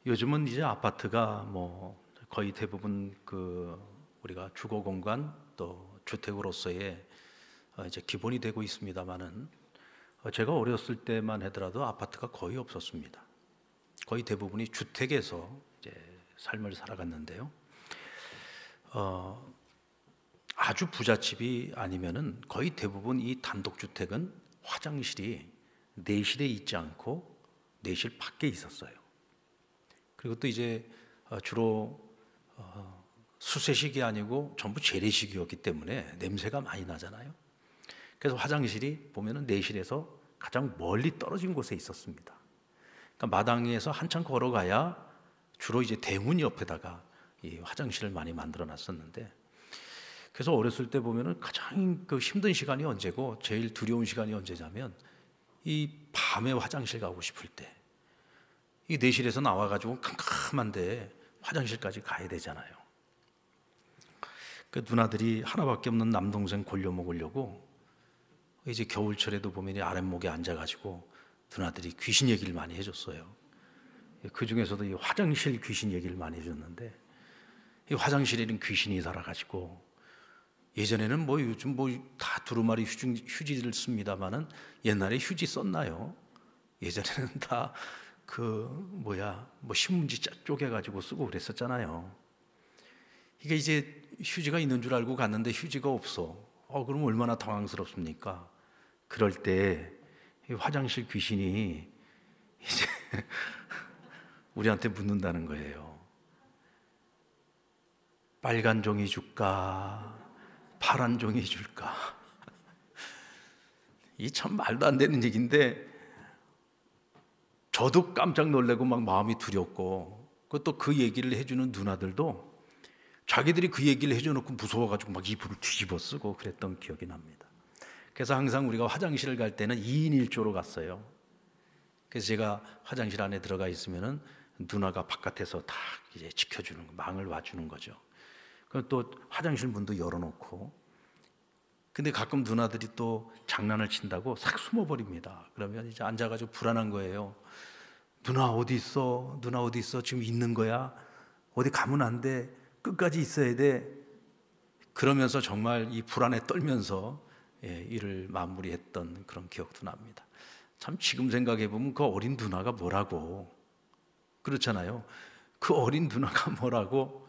요즘은 이제 아파트가 거의 대부분 우리가 주거 공간 또 주택으로서의 이제 기본이 되고 있습니다만은 제가 어렸을 때만 하더라도 아파트가 거의 없었습니다. 거의 대부분이 주택에서 이제 삶을 살아갔는데요. 아주 부잣집이 아니면은 거의 대부분 이 단독주택은 화장실이 내실에 있지 않고 내실 밖에 있었어요. 그리고 또 이제 주로 수세식이 아니고 전부 재래식이었기 때문에 냄새가 많이 나잖아요. 그래서 화장실이 보면은 내실에서 가장 멀리 떨어진 곳에 있었습니다. 그러니까 마당에서 한참 걸어가야 주로 이제 대문 옆에다가 이 화장실을 많이 만들어 놨었는데, 그래서 어렸을 때 보면은 가장 힘든 시간이 언제고 제일 두려운 시간이 언제냐면 이 밤에 화장실 가고 싶을 때, 이 내실에서 나와가지고 캄캄한데 화장실까지 가야 되잖아요. 그 누나들이 하나밖에 없는 남동생 골려 먹으려고 이제 겨울철에도 보면 이 아랫목에 앉아가지고 누나들이 귀신 얘기를 많이 해줬어요. 그 중에서도 이 화장실 귀신 얘기를 많이 해줬는데, 이 화장실에는 귀신이 살아가지고, 예전에는 요즘 다 두루마리 휴지를 씁니다만은 옛날에 휴지 썼나요? 예전에는 다 신문지 쪼개가지고 쓰고 그랬었잖아요. 이게 이제 휴지가 있는 줄 알고 갔는데 휴지가 없어. 그럼 얼마나 당황스럽습니까? 그럴 때 이 화장실 귀신이 이제 우리한테 묻는다는 거예요. 빨간 종이 줄까? 파란 종이 줄까? 이 참 말도 안 되는 얘기인데 저도 깜짝 놀래고 막 마음이 두렵고, 또 그 얘기를 해주는 누나들도 자기들이 그 얘기를 해줘놓고 무서워가지고 막 이불을 뒤집어 쓰고 그랬던 기억이 납니다. 그래서 항상 우리가 화장실을 갈 때는 2인 1조로 갔어요. 그래서 제가 화장실 안에 들어가 있으면은 누나가 바깥에서 다 이제 지켜주는 거, 망을 와주는 거죠. 그럼 또 화장실 문도 열어놓고, 근데 가끔 누나들이 또 장난을 친다고 싹 숨어버립니다. 그러면 이제 앉아가지고 불안한 거예요. 누나 어디 있어? 누나 어디 있어? 지금 있는 거야? 어디 가면 안 돼? 끝까지 있어야 돼? 그러면서 정말 이 불안에 떨면서 일을 마무리했던 그런 기억도 납니다. 참 지금 생각해 보면 그 어린 누나가 뭐라고, 그렇잖아요. 그 어린 누나가 뭐라고,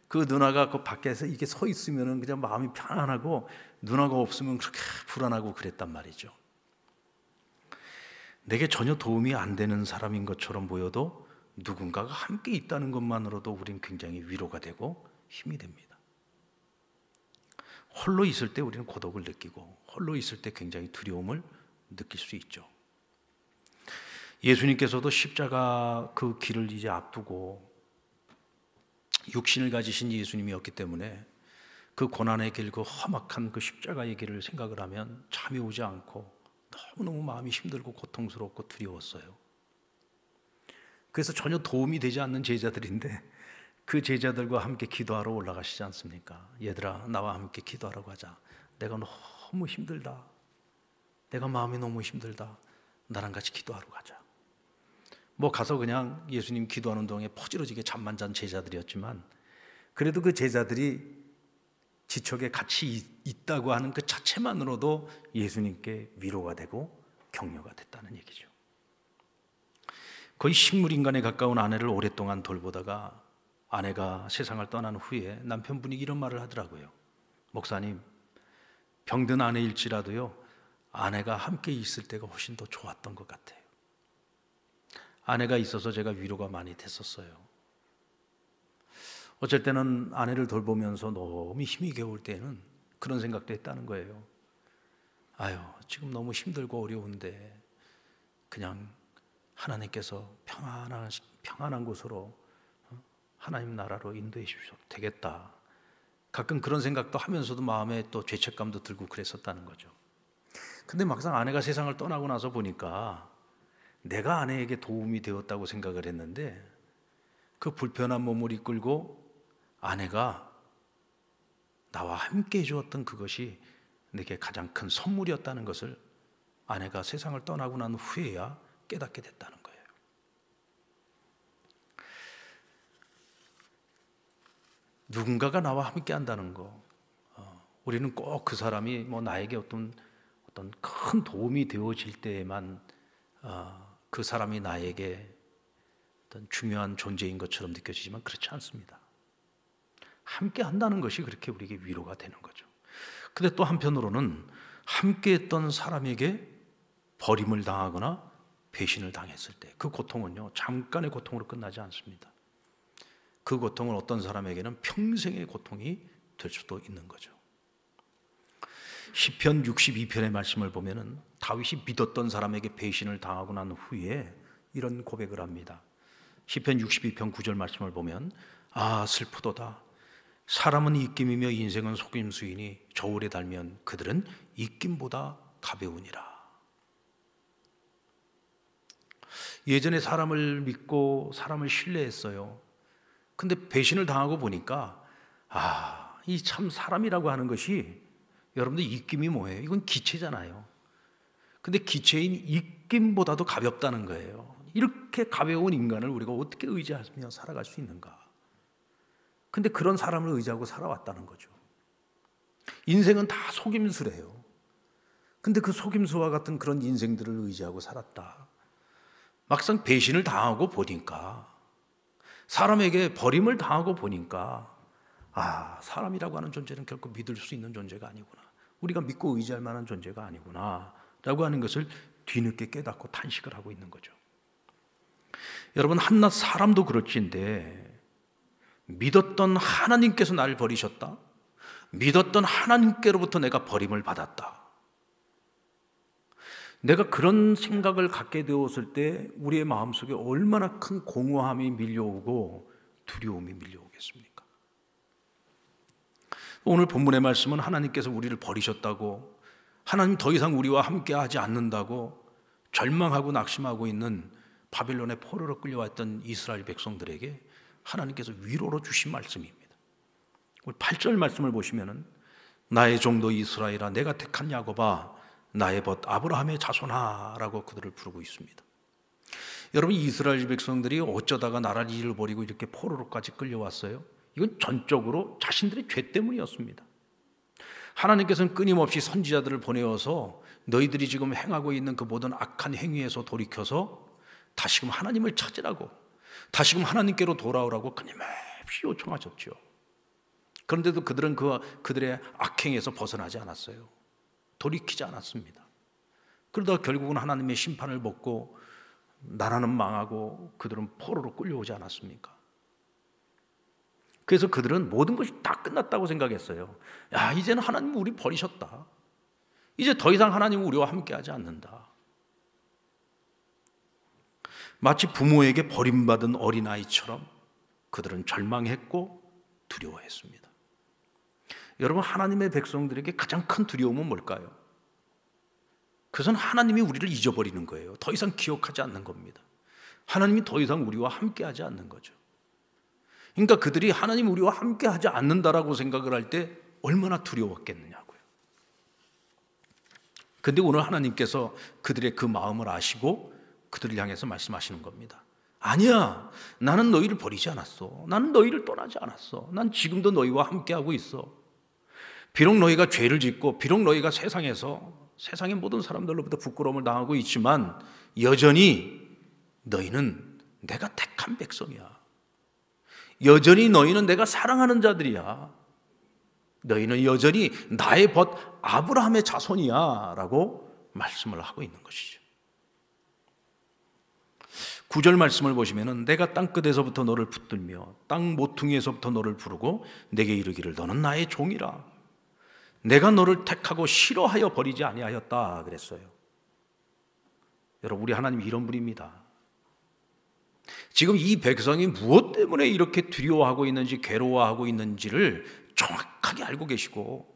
그 누나가 그 밖에서 이게 서 있으면은 그냥 마음이 편안하고, 누나가 없으면 그렇게 불안하고 그랬단 말이죠. 내게 전혀 도움이 안 되는 사람인 것처럼 보여도 누군가가 함께 있다는 것만으로도 우린 굉장히 위로가 되고 힘이 됩니다. 홀로 있을 때 우리는 고독을 느끼고, 홀로 있을 때 굉장히 두려움을 느낄 수 있죠. 예수님께서도 십자가 그 길을 이제 앞두고 육신을 가지신 예수님이었기 때문에 그 고난의 길, 그 험악한 그 십자가의 길을 생각을 하면 잠이 오지 않고 너무너무 마음이 힘들고 고통스럽고 두려웠어요. 그래서 전혀 도움이 되지 않는 제자들인데 그 제자들과 함께 기도하러 올라가시지 않습니까? 얘들아, 나와 함께 기도하라고 하자. 내가 너무 힘들다. 내가 마음이 너무 힘들다. 나랑 같이 기도하러 가자. 가서 그냥 예수님 기도하는 동안에 퍼지러지게 잠만 잔 제자들이었지만, 그래도 그 제자들이 지척에 같이 있다고 하는 그 자체만으로도 예수님께 위로가 되고 격려가 됐다는 얘기죠. 거의 식물인간에 가까운 아내를 오랫동안 돌보다가 아내가 세상을 떠난 후에 남편분이 이런 말을 하더라고요. 목사님, 병든 아내일지라도요, 아내가 함께 있을 때가 훨씬 더 좋았던 것 같아요. 아내가 있어서 제가 위로가 많이 됐었어요. 어쩔 때는 아내를 돌보면서 너무 힘이 겨울 때는 그런 생각도 했다는 거예요. 아유, 지금 너무 힘들고 어려운데 그냥 하나님께서 평안한 곳으로, 하나님 나라로 인도해 주셔도 되겠다. 가끔 그런 생각도 하면서도 마음에 또 죄책감도 들고 그랬었다는 거죠. 근데 막상 아내가 세상을 떠나고 나서 보니까 내가 아내에게 도움이 되었다고 생각을 했는데, 그 불편한 몸을 이끌고 아내가 나와 함께 해주었던 그것이 내게 가장 큰 선물이었다는 것을 아내가 세상을 떠나고 난 후에야 깨닫게 됐다는 거예요. 누군가가 나와 함께 한다는 거, 우리는 꼭 그 사람이 나에게 어떤 큰 도움이 되어질 때에만 그 사람이 나에게 어떤 중요한 존재인 것처럼 느껴지지만 그렇지 않습니다. 함께 한다는 것이 그렇게 우리에게 위로가 되는 거죠. 근데 또 한편으로는 함께 했던 사람에게 버림을 당하거나 배신을 당했을 때 그 고통은요, 잠깐의 고통으로 끝나지 않습니다. 그 고통은 어떤 사람에게는 평생의 고통이 될 수도 있는 거죠. 시편 62편의 말씀을 보면은 다윗이 믿었던 사람에게 배신을 당하고 난 후에 이런 고백을 합니다. 시편 62편 9절 말씀을 보면 슬프도다. 사람은 입김이며 인생은 속임수이니 저울에 달면 그들은 입김보다 가벼우니라. 예전에 사람을 믿고 사람을 신뢰했어요. 근데 배신을 당하고 보니까 이 참 사람이라고 하는 것이, 여러분들 입김이 뭐예요? 이건 기체잖아요. 근데 기체인 입김보다도 가볍다는 거예요. 이렇게 가벼운 인간을 우리가 어떻게 의지하며 살아갈 수 있는가? 근데 그런 사람을 의지하고 살아왔다는 거죠. 인생은 다 속임수래요. 근데 그 속임수와 같은 그런 인생들을 의지하고 살았다. 막상 배신을 당하고 보니까, 사람에게 버림을 당하고 보니까 사람이라고 하는 존재는 결코 믿을 수 있는 존재가 아니구나, 우리가 믿고 의지할 만한 존재가 아니구나 라고 하는 것을 뒤늦게 깨닫고 탄식을 하고 있는 거죠. 여러분, 한낱 사람도 그럴지인데 믿었던 하나님께서 나를 버리셨다, 믿었던 하나님께로부터 내가 버림을 받았다, 내가 그런 생각을 갖게 되었을 때 우리의 마음속에 얼마나 큰 공허함이 밀려오고 두려움이 밀려오겠습니까? 오늘 본문의 말씀은 하나님께서 우리를 버리셨다고, 하나님 더 이상 우리와 함께 하지 않는다고 절망하고 낙심하고 있는 바빌론의 포로로 끌려왔던 이스라엘 백성들에게 하나님께서 위로로 주신 말씀입니다. 8절 말씀을 보시면은 나의 종도 이스라엘아, 내가 택한 야곱아, 나의 벗 아브라함의 자손아 라고 그들을 부르고 있습니다. 여러분, 이스라엘 백성들이 어쩌다가 나라를 잃어버리고 이렇게 포로로까지 끌려왔어요? 이건 전적으로 자신들의 죄 때문이었습니다. 하나님께서는 끊임없이 선지자들을 보내어서 너희들이 지금 행하고 있는 그 모든 악한 행위에서 돌이켜서 다시금 하나님을 찾으라고, 다시금 하나님께로 돌아오라고 끊임없이 요청하셨죠. 그런데도 그들은 그들의 악행에서 벗어나지 않았어요. 돌이키지 않았습니다. 그러다가 결국은 하나님의 심판을 먹고 나라는 망하고 그들은 포로로 끌려오지 않았습니까? 그래서 그들은 모든 것이 다 끝났다고 생각했어요. 이제는 하나님 우리 버리셨다, 이제 더 이상 하나님은 우리와 함께하지 않는다. 마치 부모에게 버림받은 어린아이처럼 그들은 절망했고 두려워했습니다. 여러분, 하나님의 백성들에게 가장 큰 두려움은 뭘까요? 그것은 하나님이 우리를 잊어버리는 거예요. 더 이상 기억하지 않는 겁니다. 하나님이 더 이상 우리와 함께하지 않는 거죠. 그러니까 그들이 하나님 우리와 함께하지 않는다라고 생각을 할 때 얼마나 두려웠겠느냐고요. 그런데 오늘 하나님께서 그들의 그 마음을 아시고 그들을 향해서 말씀하시는 겁니다. 아니야, 나는 너희를 버리지 않았어. 나는 너희를 떠나지 않았어. 난 지금도 너희와 함께하고 있어. 비록 너희가 죄를 짓고 비록 너희가 세상의 모든 사람들로부터 부끄러움을 당하고 있지만 여전히 너희는 내가 택한 백성이야. 여전히 너희는 내가 사랑하는 자들이야. 너희는 여전히 나의 벗 아브라함의 자손이야 라고 말씀을 하고 있는 것이죠. 9절 말씀을 보시면은 내가 땅끝에서부터 너를 붙들며 땅 모퉁이에서부터 너를 부르고 내게 이르기를 너는 나의 종이라. 내가 너를 택하고 싫어하여 버리지 아니하였다 그랬어요. 여러분, 우리 하나님 이런 분입니다. 지금 이 백성이 무엇 때문에 이렇게 두려워하고 있는지 괴로워하고 있는지를 정확하게 알고 계시고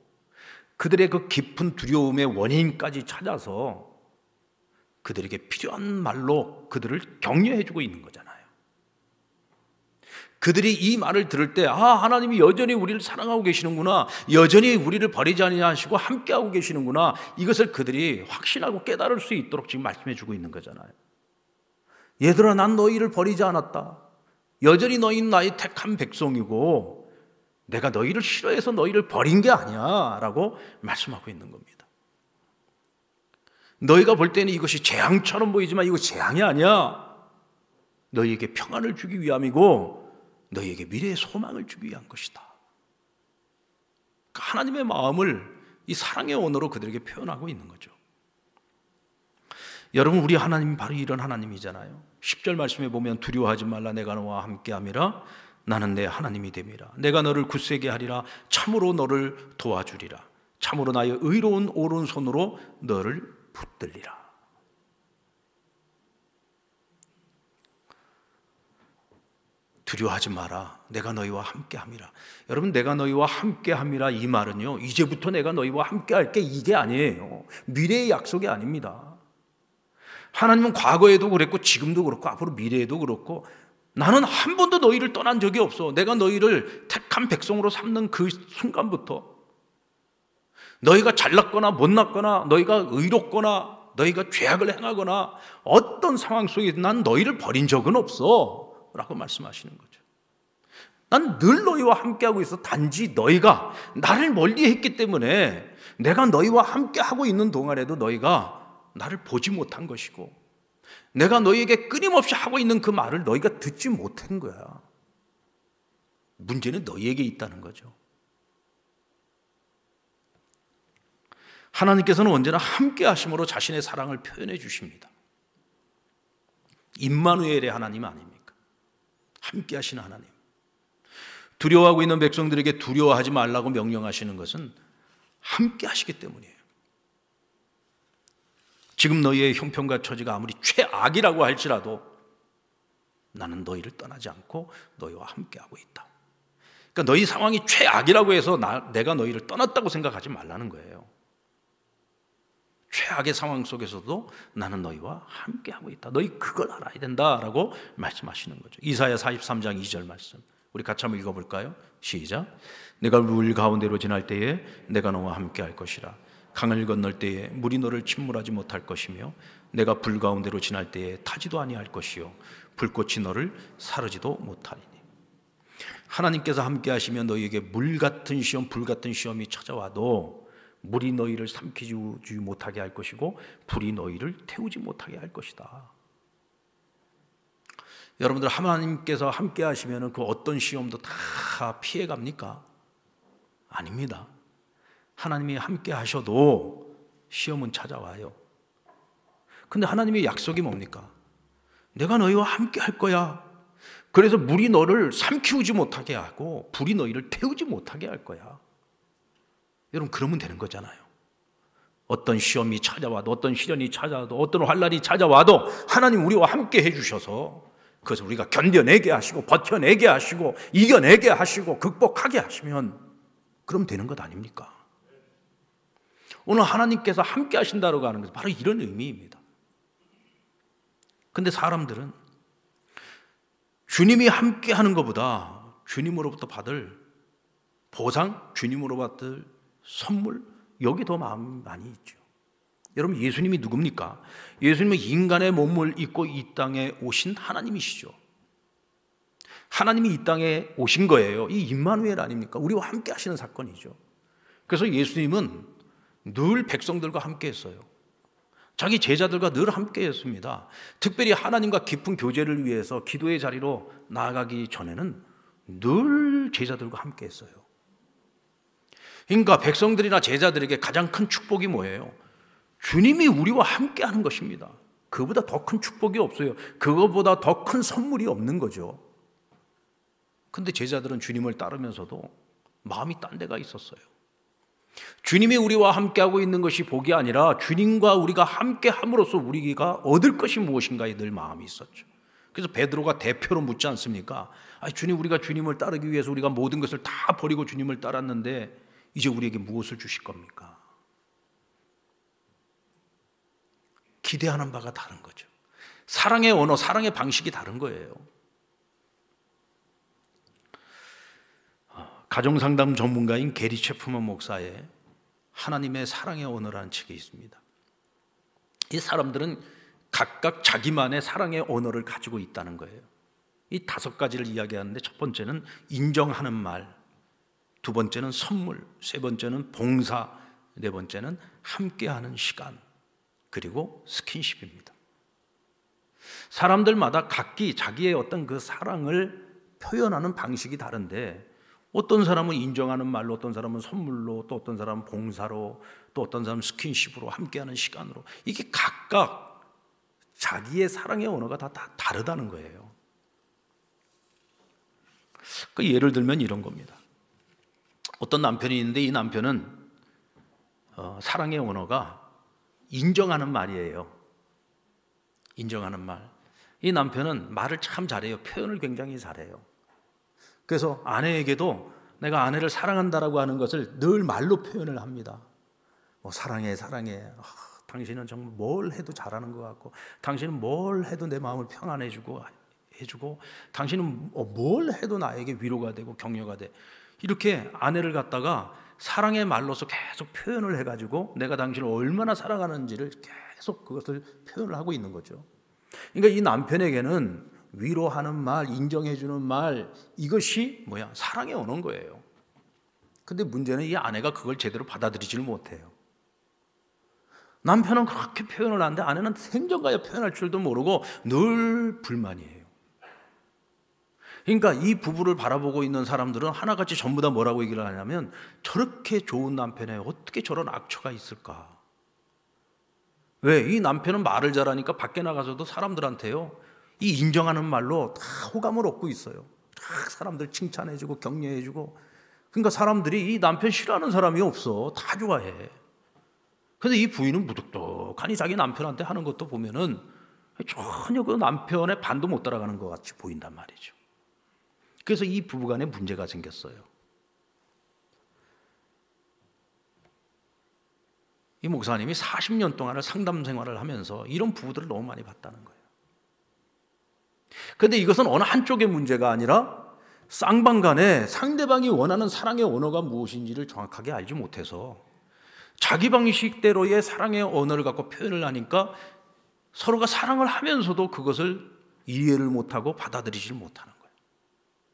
그들의 그 깊은 두려움의 원인까지 찾아서 그들에게 필요한 말로 그들을 격려해 주고 있는 거잖아요. 그들이 이 말을 들을 때 하나님이 여전히 우리를 사랑하고 계시는구나, 여전히 우리를 버리지 아니하시고 함께하고 계시는구나, 이것을 그들이 확신하고 깨달을 수 있도록 지금 말씀해 주고 있는 거잖아요. 얘들아, 난 너희를 버리지 않았다. 여전히 너희는 나의 택한 백성이고 내가 너희를 싫어해서 너희를 버린 게 아니야 라고 말씀하고 있는 겁니다. 너희가 볼 때는 이것이 재앙처럼 보이지만 이거 재앙이 아니야. 너희에게 평안을 주기 위함이고 너희에게 미래의 소망을 주기 위한 것이다. 그러니까 하나님의 마음을 이 사랑의 언어로 그들에게 표현하고 있는 거죠. 여러분, 우리 하나님이 바로 이런 하나님이잖아요. 10절 말씀에 보면 두려워하지 말라, 내가 너와 함께함이라. 나는 내 하나님이 됨이라. 내가 너를 굳세게 하리라. 참으로 너를 도와주리라. 참으로 나의 의로운 오른손으로 너를 붙들리라. 두려워하지 마라. 내가 너희와 함께함이라. 여러분, 내가 너희와 함께함이라 이 말은요, 이제부터 내가 너희와 함께할게 이게 아니에요. 미래의 약속이 아닙니다. 하나님은 과거에도 그랬고 지금도 그렇고 앞으로 미래에도 그렇고 나는 한 번도 너희를 떠난 적이 없어. 내가 너희를 택한 백성으로 삼는 그 순간부터 너희가 잘났거나 못났거나 너희가 의롭거나 너희가 죄악을 행하거나 어떤 상황 속에 난 너희를 버린 적은 없어 라고 말씀하시는 거죠. 난 늘 너희와 함께하고 있어. 단지 너희가 나를 멀리했기 때문에 내가 너희와 함께하고 있는 동안에도 너희가 나를 보지 못한 것이고 내가 너희에게 끊임없이 하고 있는 그 말을 너희가 듣지 못한 거야. 문제는 너희에게 있다는 거죠. 하나님께서는 언제나 함께 하심으로 자신의 사랑을 표현해 주십니다. 임마누엘의 하나님 아닙니까? 함께 하시는 하나님. 두려워하고 있는 백성들에게 두려워하지 말라고 명령하시는 것은 함께 하시기 때문이에요. 지금 너희의 형편과 처지가 아무리 최악이라고 할지라도 나는 너희를 떠나지 않고 너희와 함께하고 있다. 그러니까 너희 상황이 최악이라고 해서 내가 너희를 떠났다고 생각하지 말라는 거예요. 최악의 상황 속에서도 나는 너희와 함께하고 있다. 너희 그걸 알아야 된다라고 말씀하시는 거죠. 이사야 43장 2절 말씀 우리 같이 한번 읽어볼까요? 시작. 내가 물 가운데로 지날 때에 내가 너와 함께할 것이라. 강을 건널 때에 물이 너를 침몰하지 못할 것이며 내가 불 가운데로 지날 때에 타지도 아니할 것이요 불꽃이 너를 사르지도 못하리니. 하나님께서 함께 하시면 너희에게 물 같은 시험, 불 같은 시험이 찾아와도 물이 너희를 삼키지 못하게 할 것이고 불이 너희를 태우지 못하게 할 것이다. 여러분들, 하나님께서 함께 하시면 그 어떤 시험도 다 피해갑니까? 아닙니다. 하나님이 함께 하셔도 시험은 찾아와요. 근데 하나님의 약속이 뭡니까? 내가 너희와 함께 할 거야. 그래서 물이 너를 삼키우지 못하게 하고 불이 너희를 태우지 못하게 할 거야. 여러분, 그러면 되는 거잖아요. 어떤 시험이 찾아와도 어떤 시련이 찾아와도 어떤 환난이 찾아와도 하나님 우리와 함께 해주셔서 그것을 우리가 견뎌내게 하시고 버텨내게 하시고 이겨내게 하시고 극복하게 하시면 그럼 되는 것 아닙니까? 오늘 하나님께서 함께 하신다고 하는 것은 바로 이런 의미입니다. 근데 사람들은 주님이 함께 하는 것보다 주님으로부터 받을 보상, 주님으로 받을 선물, 여기 더 마음이 많이 있죠. 여러분, 예수님이 누굽니까? 예수님은 인간의 몸을 입고 이 땅에 오신 하나님이시죠. 하나님이 이 땅에 오신 거예요. 이 임마누엘 아닙니까? 우리와 함께 하시는 사건이죠. 그래서 예수님은 늘 백성들과 함께 했어요. 자기 제자들과 늘 함께 했습니다. 특별히 하나님과 깊은 교제를 위해서 기도의 자리로 나아가기 전에는 늘 제자들과 함께 했어요. 그러니까 백성들이나 제자들에게 가장 큰 축복이 뭐예요? 주님이 우리와 함께 하는 것입니다. 그보다 더 큰 축복이 없어요. 그거보다 더 큰 선물이 없는 거죠. 근데 제자들은 주님을 따르면서도 마음이 딴 데가 있었어요. 주님이 우리와 함께하고 있는 것이 복이 아니라 주님과 우리가 함께함으로써 우리가 얻을 것이 무엇인가에 늘 마음이 있었죠. 그래서 베드로가 대표로 묻지 않습니까? 주님, 우리가 주님을 따르기 위해서 우리가 모든 것을 다 버리고 주님을 따랐는데 이제 우리에게 무엇을 주실 겁니까? 기대하는 바가 다른 거죠. 사랑의 언어, 사랑의 방식이 다른 거예요. 가정상담 전문가인 게리 체프먼 목사의 하나님의 사랑의 언어라는 책이 있습니다. 이 사람들은 각각 자기만의 사랑의 언어를 가지고 있다는 거예요. 이 5가지를 이야기하는데 첫 번째는 인정하는 말, 두 번째는 선물, 세 번째는 봉사, 네 번째는 함께하는 시간, 그리고 스킨십입니다. 사람들마다 각기 자기의 어떤 그 사랑을 표현하는 방식이 다른데, 어떤 사람은 인정하는 말로, 어떤 사람은 선물로, 또 어떤 사람은 봉사로, 또 어떤 사람은 스킨십으로, 함께하는 시간으로, 이게 각각 자기의 사랑의 언어가 다 다르다는 거예요. 그 예를 들면 이런 겁니다. 어떤 남편이 있는데, 이 남편은 사랑의 언어가 인정하는 말이에요. 인정하는 말. 이 남편은 말을 참 잘해요. 표현을 굉장히 잘해요. 그래서 아내에게도 내가 아내를 사랑한다라고 하는 것을 늘 말로 표현을 합니다. 사랑해, 사랑해. 당신은 정말 뭘 해도 잘하는 것 같고, 당신은 뭘 해도 내 마음을 편안해주고 해주고, 당신은 뭘 해도 나에게 위로가 되고 격려가 돼. 이렇게 아내를 갖다가 사랑의 말로서 계속 표현을 해가지고 내가 당신을 얼마나 사랑하는지를 계속 그것을 표현을 하고 있는 거죠. 그러니까 이 남편에게는 위로하는 말, 인정해주는 말, 이것이 사랑의 언어인 거예요. 근데 문제는 이 아내가 그걸 제대로 받아들이지를 못해요. 남편은 그렇게 표현을 하는데 아내는 생전가야 표현할 줄도 모르고 늘 불만이에요. 그러니까 이 부부를 바라보고 있는 사람들은 하나같이 전부 다 뭐라고 얘기를 하냐면, 저렇게 좋은 남편에 어떻게 저런 악처가 있을까? 왜? 이 남편은 말을 잘하니까 밖에 나가서도 사람들한테요, 이 인정하는 말로 다 호감을 얻고 있어요. 다 사람들 칭찬해주고 격려해주고. 그러니까 사람들이 이 남편 싫어하는 사람이 없어. 다 좋아해. 근데 이 부인은 무뚝뚝하니 자기 남편한테 하는 것도 보면은 전혀 그 남편의 반도 못 따라가는 것 같이 보인단 말이죠. 그래서 이 부부간에 문제가 생겼어요. 이 목사님이 40년 동안을 상담 생활을 하면서 이런 부부들을 너무 많이 봤다는 거예요. 그런데 이것은 어느 한쪽의 문제가 아니라 쌍방간에 상대방이 원하는 사랑의 언어가 무엇인지를 정확하게 알지 못해서 자기 방식대로의 사랑의 언어를 갖고 표현을 하니까 서로가 사랑을 하면서도 그것을 이해를 못하고 받아들이질 못하는 거예요.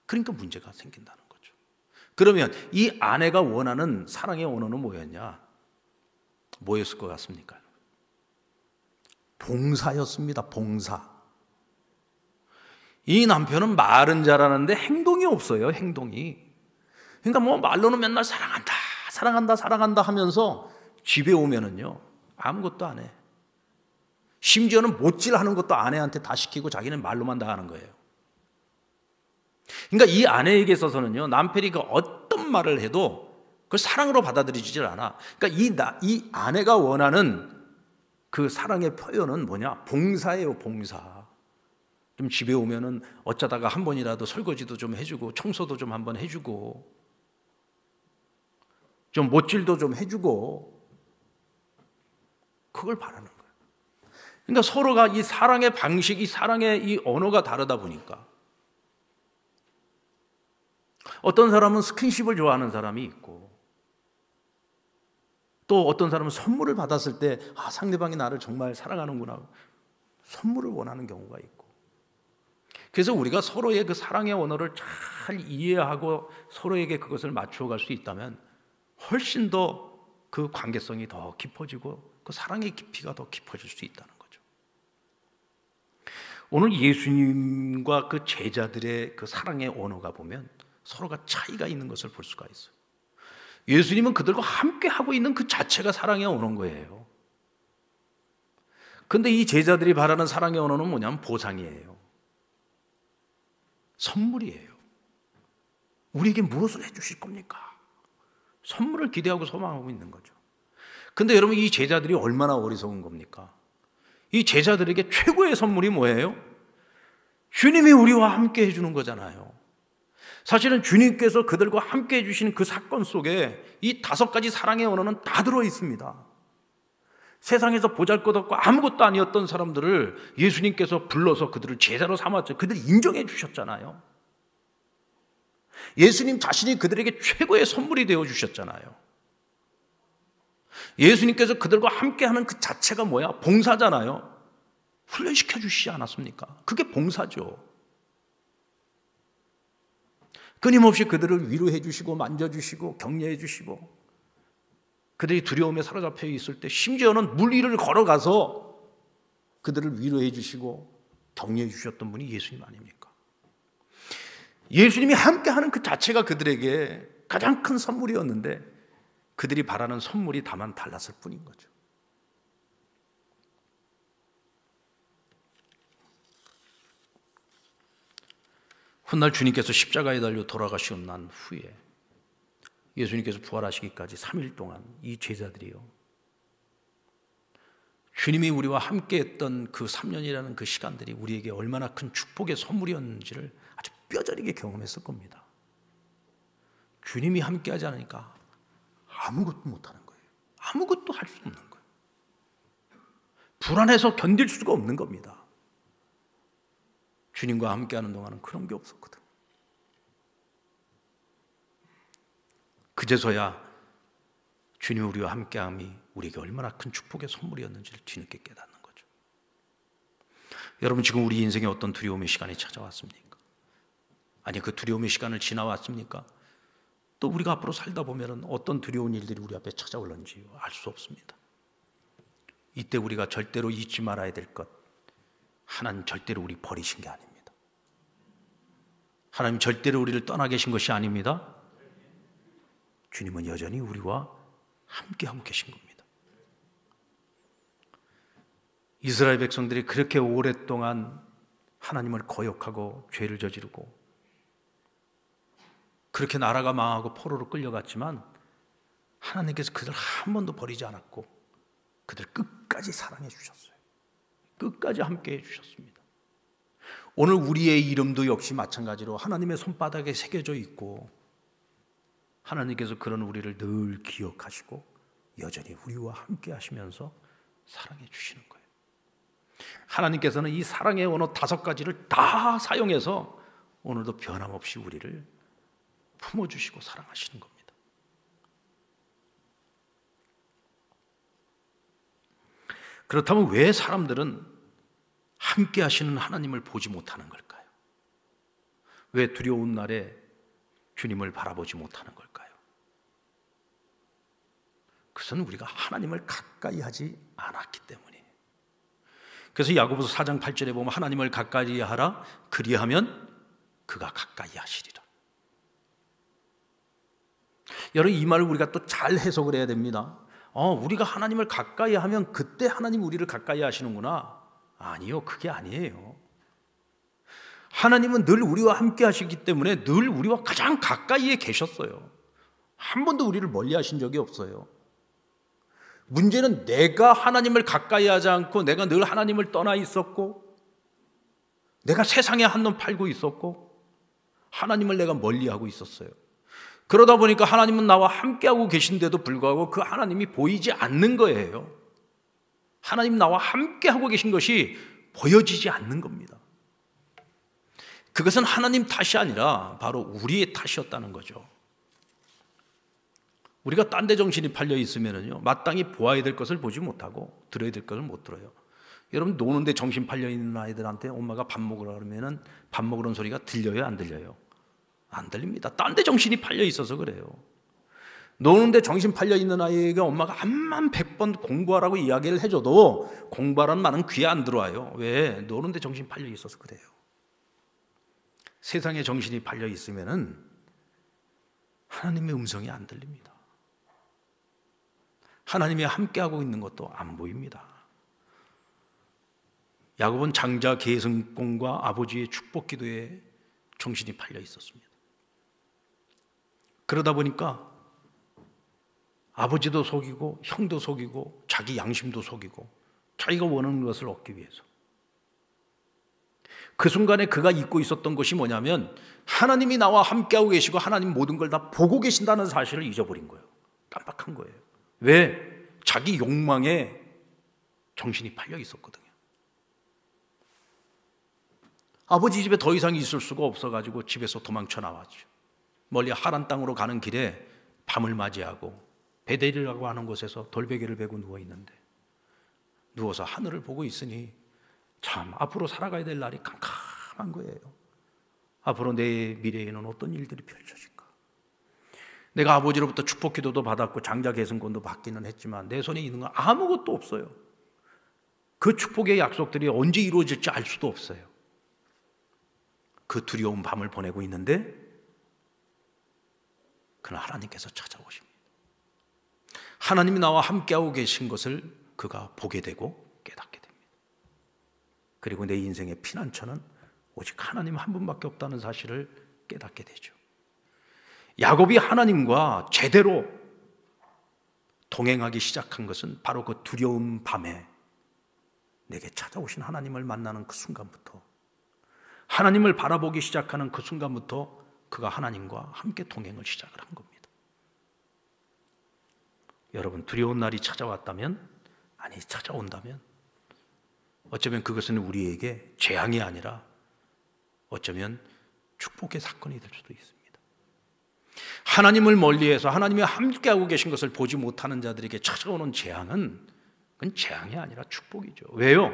그러니까 문제가 생긴다는 거죠. 그러면 이 아내가 원하는 사랑의 언어는 뭐였냐? 뭐였을 것 같습니까? 봉사였습니다. 봉사. 이 남편은 말은 잘하는데 행동이 없어요. 행동이. 그러니까 말로는 맨날 사랑한다, 사랑한다, 사랑한다 하면서 집에 오면은요 아무것도 안 해. 심지어는 못질하는 것도 아내한테 다 시키고 자기는 말로만 다 하는 거예요. 그러니까 이 아내에게 있어서는요, 남편이 그 어떤 말을 해도 그걸 사랑으로 받아들이질 않아. 그러니까 이 아내가 원하는 그 사랑의 표현은 뭐냐? 봉사예요, 봉사. 좀 집에 오면은 어쩌다가 한 번이라도 설거지도 좀 해주고, 청소도 좀 한번 해주고, 좀 못질도 좀 해주고, 그걸 바라는 거예요. 그러니까 서로가 이 사랑의 방식, 이 사랑의 이 언어가 다르다 보니까 어떤 사람은 스킨십을 좋아하는 사람이 있고, 또 어떤 사람은 선물을 받았을 때 상대방이 나를 정말 사랑하는구나, 선물을 원하는 경우가 있고. 그래서 우리가 서로의 그 사랑의 언어를 잘 이해하고 서로에게 그것을 맞추어 갈 수 있다면 훨씬 더 그 관계성이 더 깊어지고 그 사랑의 깊이가 더 깊어질 수 있다는 거죠. 오늘 예수님과 그 제자들의 그 사랑의 언어가 보면 서로가 차이가 있는 것을 볼 수가 있어요. 예수님은 그들과 함께 하고 있는 그 자체가 사랑의 언어인 거예요. 그런데 이 제자들이 바라는 사랑의 언어는 뭐냐면 보상이에요. 선물이에요. 우리에게 무엇을 해주실 겁니까? 선물을 기대하고 소망하고 있는 거죠. 근데 여러분, 이 제자들이 얼마나 어리석은 겁니까? 이 제자들에게 최고의 선물이 뭐예요? 주님이 우리와 함께 해주는 거잖아요. 사실은 주님께서 그들과 함께 해주시는 그 사건 속에 이 5가지 사랑의 언어는 다 들어있습니다. 세상에서 보잘것없고 아무것도 아니었던 사람들을 예수님께서 불러서 그들을 제자로 삼았죠. 그들을 인정해 주셨잖아요. 예수님 자신이 그들에게 최고의 선물이 되어주셨잖아요. 예수님께서 그들과 함께하는 그 자체가 뭐야? 봉사잖아요. 훈련시켜 주시지 않았습니까? 그게 봉사죠. 끊임없이 그들을 위로해 주시고 만져주시고 격려해 주시고, 그들이 두려움에 사로잡혀 있을 때 심지어는 물 위를 걸어가서 그들을 위로해 주시고 격려해 주셨던 분이 예수님 아닙니까? 예수님이 함께하는 그 자체가 그들에게 가장 큰 선물이었는데, 그들이 바라는 선물이 다만 달랐을 뿐인 거죠. 훗날 주님께서 십자가에 달려 돌아가시고 난 후에 예수님께서 부활하시기까지 3일 동안 이 제자들이요, 주님이 우리와 함께했던 그 3년이라는 그 시간들이 우리에게 얼마나 큰 축복의 선물이었는지를 아주 뼈저리게 경험했을 겁니다. 주님이 함께하지 않으니까 아무것도 못하는 거예요. 아무것도 할 수 없는 거예요. 불안해서 견딜 수가 없는 겁니다. 주님과 함께하는 동안은 그런 게 없었거든. 그제서야 주님이 우리와 함께함이 우리에게 얼마나 큰 축복의 선물이었는지를 뒤늦게 깨닫는 거죠. 여러분, 지금 우리 인생에 어떤 두려움의 시간이 찾아왔습니까? 아니, 그 두려움의 시간을 지나왔습니까? 또 우리가 앞으로 살다 보면 어떤 두려운 일들이 우리 앞에 찾아올는지 알 수 없습니다. 이때 우리가 절대로 잊지 말아야 될 것, 하나님 절대로 우리 버리신 게 아닙니다. 하나님 절대로 우리를 떠나 계신 것이 아닙니다. 주님은 여전히 우리와 함께하고 계신 겁니다. 이스라엘 백성들이 그렇게 오랫동안 하나님을 거역하고 죄를 저지르고 그렇게 나라가 망하고 포로로 끌려갔지만, 하나님께서 그들 한 번도 버리지 않았고 그들 끝까지 사랑해 주셨어요. 끝까지 함께해 주셨습니다. 오늘 우리의 이름도 역시 마찬가지로 하나님의 손바닥에 새겨져 있고, 하나님께서 그런 우리를 늘 기억하시고 여전히 우리와 함께 하시면서 사랑해 주시는 거예요. 하나님께서는 이 사랑의 언어 5가지를 다 사용해서 오늘도 변함없이 우리를 품어주시고 사랑하시는 겁니다. 그렇다면 왜 사람들은 함께 하시는 하나님을 보지 못하는 걸까요? 왜 두려운 날에 주님을 바라보지 못하는 걸까요? 그것은 우리가 하나님을 가까이 하지 않았기 때문이에요. 그래서 야고보서 4장 8절에 보면 하나님을 가까이 하라, 그리하면 그가 가까이 하시리라. 여러분, 이 말을 우리가 또 잘 해석을 해야 됩니다. 우리가 하나님을 가까이 하면 그때 하나님 우리를 가까이 하시는구나. 아니요, 그게 아니에요. 하나님은 늘 우리와 함께 하시기 때문에 늘 우리와 가장 가까이에 계셨어요. 한 번도 우리를 멀리 하신 적이 없어요. 문제는 내가 하나님을 가까이 하지 않고 내가 늘 하나님을 떠나 있었고, 내가 세상에 한눈 팔고 있었고, 하나님을 내가 멀리하고 있었어요. 그러다 보니까 하나님은 나와 함께하고 계신데도 불구하고 그 하나님이 보이지 않는 거예요. 하나님 나와 함께하고 계신 것이 보여지지 않는 겁니다. 그것은 하나님 탓이 아니라 바로 우리의 탓이었다는 거죠. 우리가 딴 데 정신이 팔려 있으면요, 마땅히 보아야 될 것을 보지 못하고 들어야 될 것을 못 들어요. 여러분, 노는데 정신 팔려 있는 아이들한테 엄마가 밥 먹으라 그러면은 밥 먹으라는 소리가 들려요, 안 들려요? 안 들립니다. 딴 데 정신이 팔려 있어서 그래요. 노는데 정신 팔려 있는 아이에게 엄마가 암만 100번 공부하라고 이야기를 해줘도 공부하라는 말은 귀에 안 들어와요. 왜? 노는데 정신 팔려 있어서 그래요. 세상에 정신이 팔려 있으면은 하나님의 음성이 안 들립니다. 하나님이 함께하고 있는 것도 안 보입니다. 야곱은 장자 계승권과 아버지의 축복 기도에 정신이 팔려 있었습니다. 그러다 보니까 아버지도 속이고 형도 속이고 자기 양심도 속이고 자기가 원하는 것을 얻기 위해서, 그 순간에 그가 잊고 있었던 것이 뭐냐면 하나님이 나와 함께하고 계시고 하나님 모든 걸 다 보고 계신다는 사실을 잊어버린 거예요. 깜빡한 거예요. 왜? 자기 욕망에 정신이 팔려 있었거든요. 아버지 집에 더 이상 있을 수가 없어가지고 집에서 도망쳐 나왔죠. 멀리 하란 땅으로 가는 길에 밤을 맞이하고 베델이라고 하는 곳에서 돌베개를 베고 누워있는데, 누워서 하늘을 보고 있으니 참 앞으로 살아가야 될 날이 캄캄한 거예요. 앞으로 내 미래에는 어떤 일들이 펼쳐질까? 내가 아버지로부터 축복 기도도 받았고 장자 계승권도 받기는 했지만 내 손에 있는 건 아무것도 없어요. 그 축복의 약속들이 언제 이루어질지 알 수도 없어요. 그 두려운 밤을 보내고 있는데 그러나 하나님께서 찾아오십니다. 하나님이 나와 함께하고 계신 것을 그가 보게 되고 깨닫게 됩니다. 그리고 내 인생의 피난처는 오직 하나님 한 분밖에 없다는 사실을 깨닫게 되죠. 야곱이 하나님과 제대로 동행하기 시작한 것은 바로 그 두려운 밤에 내게 찾아오신 하나님을 만나는 그 순간부터, 하나님을 바라보기 시작하는 그 순간부터 그가 하나님과 함께 동행을 시작을 한 겁니다. 여러분, 두려운 날이 찾아왔다면, 아니 찾아온다면 어쩌면 그것은 우리에게 재앙이 아니라 어쩌면 축복의 사건이 될 수도 있습니다. 하나님을 멀리해서 하나님이 함께하고 계신 것을 보지 못하는 자들에게 찾아오는 재앙은 그건 재앙이 아니라 축복이죠. 왜요?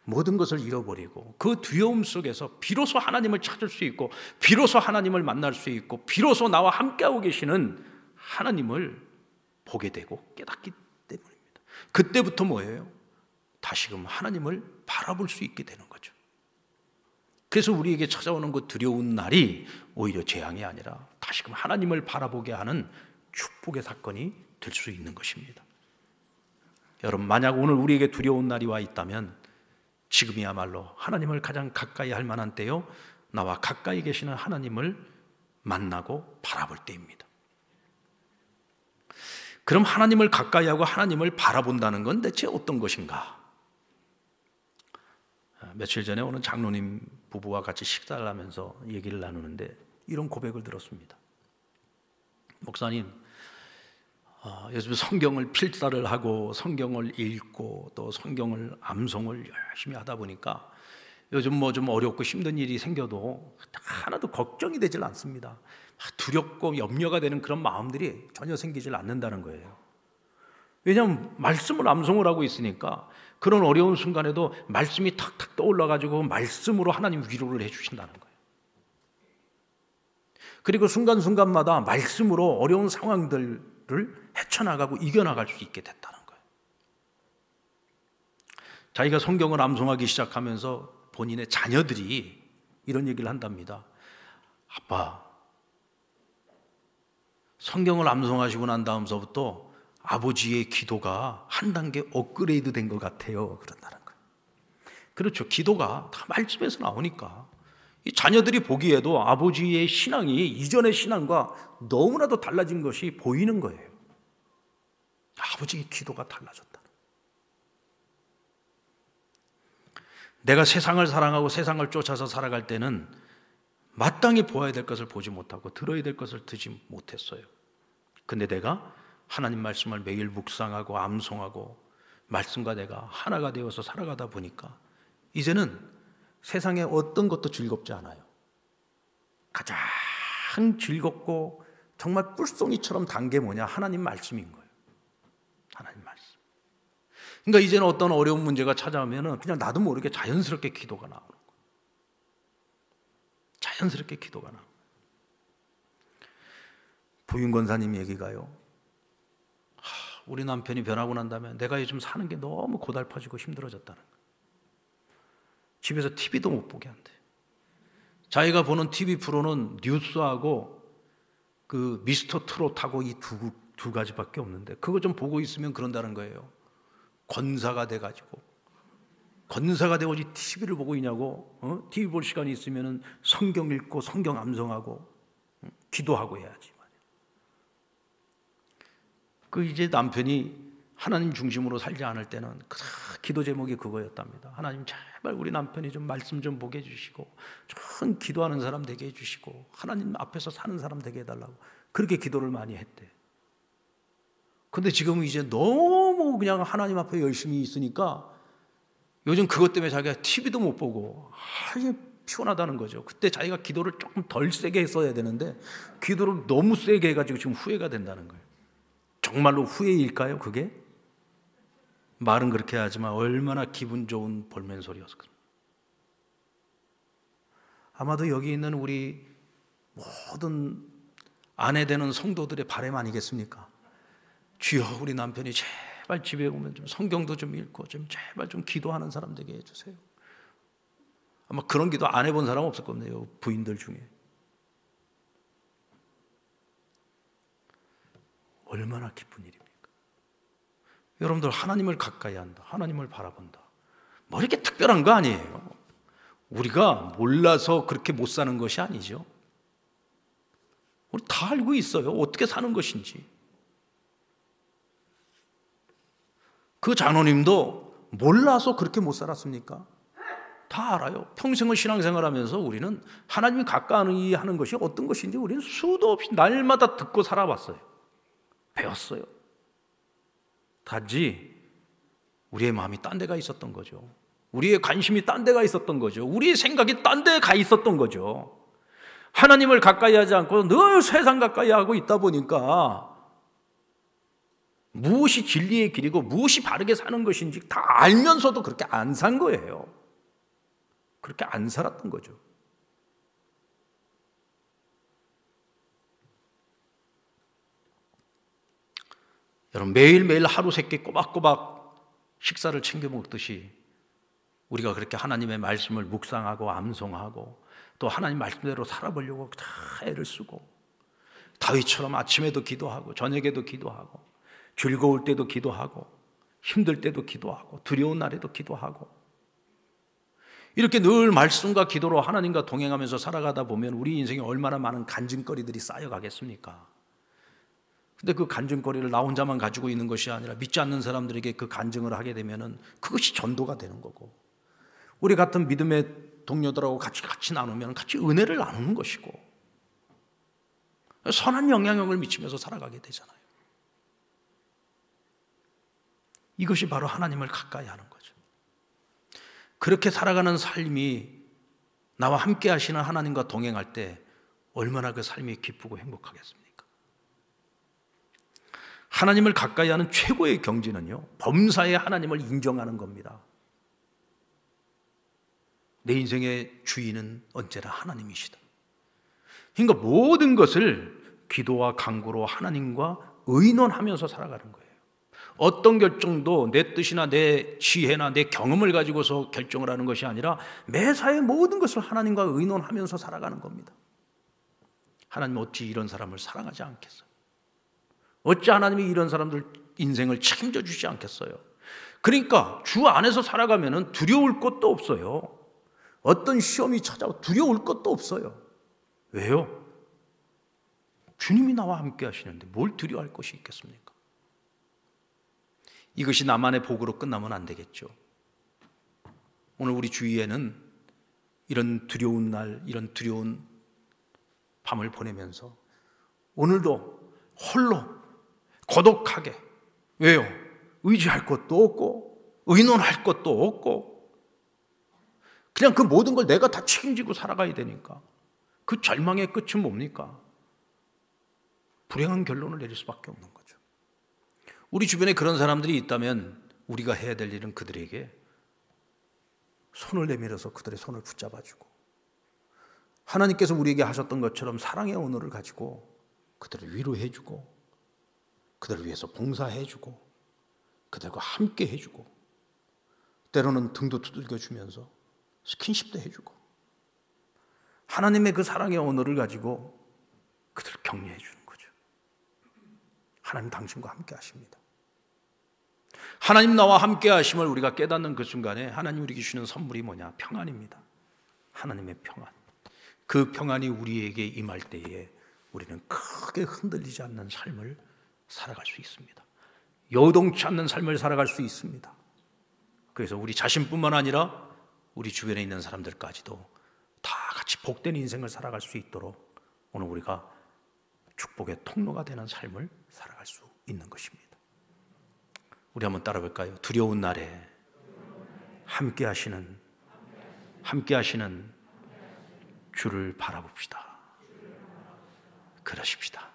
모든 것을 잃어버리고 그 두려움 속에서 비로소 하나님을 찾을 수 있고, 비로소 하나님을 만날 수 있고, 비로소 나와 함께하고 계시는 하나님을 보게 되고 깨닫기 때문입니다. 그때부터 뭐예요? 다시금 하나님을 바라볼 수 있게 되는 거죠. 그래서 우리에게 찾아오는 그 두려운 날이 오히려 재앙이 아니라 다시금 하나님을 바라보게 하는 축복의 사건이 될 수 있는 것입니다. 여러분, 만약 오늘 우리에게 두려운 날이 와 있다면 지금이야말로 하나님을 가장 가까이 할 만한 때요, 나와 가까이 계시는 하나님을 만나고 바라볼 때입니다. 그럼 하나님을 가까이 하고 하나님을 바라본다는 건 대체 어떤 것인가? 며칠 전에 어느 장로님 부부와 같이 식사를 하면서 얘기를 나누는데 이런 고백을 들었습니다. 목사님, 요즘 성경을 필사를 하고 성경을 읽고 또 성경을 암송을 열심히 하다 보니까 요즘 뭐 좀 어렵고 힘든 일이 생겨도 하나도 걱정이 되질 않습니다. 두렵고 염려가 되는 그런 마음들이 전혀 생기질 않는다는 거예요. 왜냐하면 말씀을 암송을 하고 있으니까 그런 어려운 순간에도 말씀이 탁탁 떠올라가지고 말씀으로 하나님 위로를 해주신다는 거예요. 그리고 순간순간마다 말씀으로 어려운 상황들을 헤쳐나가고 이겨나갈 수 있게 됐다는 거예요. 자기가 성경을 암송하기 시작하면서 본인의 자녀들이 이런 얘기를 한답니다. 아빠, 성경을 암송하시고 난 다음서부터 아버지의 기도가 한 단계 업그레이드 된 것 같아요. 그런다는 거예요. 그렇죠. 기도가 다 말씀에서 나오니까 이 자녀들이 보기에도 아버지의 신앙이 이전의 신앙과 너무나도 달라진 것이 보이는 거예요. 아버지의 기도가 달라졌다. 내가 세상을 사랑하고 세상을 쫓아서 살아갈 때는 마땅히 보아야 될 것을 보지 못하고 들어야 될 것을 듣지 못했어요. 근데 내가 하나님 말씀을 매일 묵상하고 암송하고 말씀과 내가 하나가 되어서 살아가다 보니까 이제는 세상에 어떤 것도 즐겁지 않아요. 가장 즐겁고 정말 꿀송이처럼 단 게 뭐냐? 하나님 말씀인 거예요. 하나님 말씀. 그러니까 이제는 어떤 어려운 문제가 찾아오면 그냥 나도 모르게 자연스럽게 기도가 나오는 거예요. 자연스럽게 기도가 나오는 거예요. 부윤 권사님 얘기가요, 우리 남편이 변하고 난 다음에 내가 요즘 사는 게 너무 고달파지고 힘들어졌다는 거예요. 집에서 TV도 못 보게 한대. 자기가 보는 TV 프로는 뉴스하고 그 미스터 트롯하고 이 두 가지밖에 없는데 그거 좀 보고 있으면 그런다는 거예요. 권사가 돼가지고 권사가 되고 TV를 보고 있냐고. TV 볼 시간이 있으면 성경 읽고 성경 암송하고 기도하고 해야지. 그 이제 남편이 하나님 중심으로 살지 않을 때는 기도 제목이 그거였답니다. 하나님 제발 우리 남편이 좀 말씀 좀 보게 해주시고 좀 기도하는 사람 되게 해주시고 하나님 앞에서 사는 사람 되게 해달라고 그렇게 기도를 많이 했대. 근데 지금은 이제 너무 그냥 하나님 앞에 열심히 있으니까 요즘 그것 때문에 자기가 TV도 못 보고 아주 피곤하다는 거죠. 그때 자기가 기도를 조금 덜 세게 했어야 되는데 기도를 너무 세게 해가지고 지금 후회가 된다는 거예요. 정말로 후회일까요, 그게? 말은 그렇게 하지만 얼마나 기분 좋은 볼멘소리였을까. 아마도 여기 있는 우리 모든 아내 되는 성도들의 바람 아니겠습니까? 주여, 우리 남편이 제발 집에 오면 좀 성경도 좀 읽고 좀 제발 좀 기도하는 사람 되게 해주세요. 아마 그런 기도 안 해본 사람 없을 겁니다, 부인들 중에. 얼마나 기쁜 일입니까? 여러분들, 하나님을 가까이 한다, 하나님을 바라본다, 뭐 이렇게 특별한 거 아니에요. 우리가 몰라서 그렇게 못 사는 것이 아니죠. 우리 다 알고 있어요, 어떻게 사는 것인지. 그 장로님도 몰라서 그렇게 못 살았습니까? 다 알아요. 평생을 신앙생활하면서 우리는 하나님이 가까이 하는 것이 어떤 것인지 우리는 수도 없이 날마다 듣고 살아봤어요. 배웠어요. 단지 우리의 마음이 딴 데가 있었던 거죠. 우리의 관심이 딴 데가 있었던 거죠. 우리의 생각이 딴 데에 가 있었던 거죠. 하나님을 가까이 하지 않고 늘 세상 가까이 하고 있다 보니까 무엇이 진리의 길이고 무엇이 바르게 사는 것인지 다 알면서도 그렇게 안 산 거예요. 그렇게 안 살았던 거죠. 여러분, 매일매일 하루 세끼 꼬박꼬박 식사를 챙겨 먹듯이 우리가 그렇게 하나님의 말씀을 묵상하고 암송하고 또 하나님 말씀대로 살아보려고 다 애를 쓰고, 다윗처럼 아침에도 기도하고 저녁에도 기도하고 즐거울 때도 기도하고 힘들 때도 기도하고 두려운 날에도 기도하고, 이렇게 늘 말씀과 기도로 하나님과 동행하면서 살아가다 보면 우리 인생에 얼마나 많은 간증거리들이 쌓여가겠습니까? 근데 그 간증거리를 나 혼자만 가지고 있는 것이 아니라 믿지 않는 사람들에게 그 간증을 하게 되면은 그것이 전도가 되는 거고, 우리 같은 믿음의 동료들하고 같이 나누면 같이 은혜를 나누는 것이고 선한 영향력을 미치면서 살아가게 되잖아요. 이것이 바로 하나님을 가까이 하는 거죠. 그렇게 살아가는 삶이 나와 함께 하시는 하나님과 동행할 때 얼마나 그 삶이 기쁘고 행복하겠습니까? 하나님을 가까이 하는 최고의 경지는요, 범사에 하나님을 인정하는 겁니다. 내 인생의 주인은 언제나 하나님이시다. 그러니까 모든 것을 기도와 간구로 하나님과 의논하면서 살아가는 거예요. 어떤 결정도 내 뜻이나 내 지혜나 내 경험을 가지고서 결정을 하는 것이 아니라 매사의 모든 것을 하나님과 의논하면서 살아가는 겁니다. 하나님 어찌 이런 사람을 사랑하지 않겠어요? 어찌 하나님이 이런 사람들 인생을 책임져 주지 않겠어요? 그러니까 주 안에서 살아가면 두려울 것도 없어요. 어떤 시험이 찾아와 두려울 것도 없어요. 왜요? 주님이 나와 함께 하시는데 뭘 두려워할 것이 있겠습니까? 이것이 나만의 복으로 끝나면 안 되겠죠. 오늘 우리 주위에는 이런 두려운 날, 이런 두려운 밤을 보내면서 오늘도 홀로 고독하게, 왜요? 의지할 것도 없고 의논할 것도 없고 그냥 그 모든 걸 내가 다 책임지고 살아가야 되니까 그 절망의 끝은 뭡니까? 불행한 결론을 내릴 수밖에 없는 거죠. 우리 주변에 그런 사람들이 있다면 우리가 해야 될 일은 그들에게 손을 내밀어서 그들의 손을 붙잡아주고, 하나님께서 우리에게 하셨던 것처럼 사랑의 언어를 가지고 그들을 위로해주고 그들을 위해서 봉사해주고 그들과 함께 해주고, 때로는 등도 두들겨주면서 스킨십도 해주고, 하나님의 그 사랑의 언어를 가지고 그들을 격려해 주는 거죠. 하나님 당신과 함께 하십니다. 하나님 나와 함께 하심을 우리가 깨닫는 그 순간에 하나님 우리에게 주시는 선물이 뭐냐? 평안입니다. 하나님의 평안. 그 평안이 우리에게 임할 때에 우리는 크게 흔들리지 않는 삶을 살아갈 수 있습니다. 여동치 않는 삶을 살아갈 수 있습니다. 그래서 우리 자신뿐만 아니라 우리 주변에 있는 사람들까지도 다 같이 복된 인생을 살아갈 수 있도록 오늘 우리가 축복의 통로가 되는 삶을 살아갈 수 있는 것입니다. 우리 한번 따라 볼까요? 두려운 날에 함께 하시는 주를 바라봅시다. 그러십시다.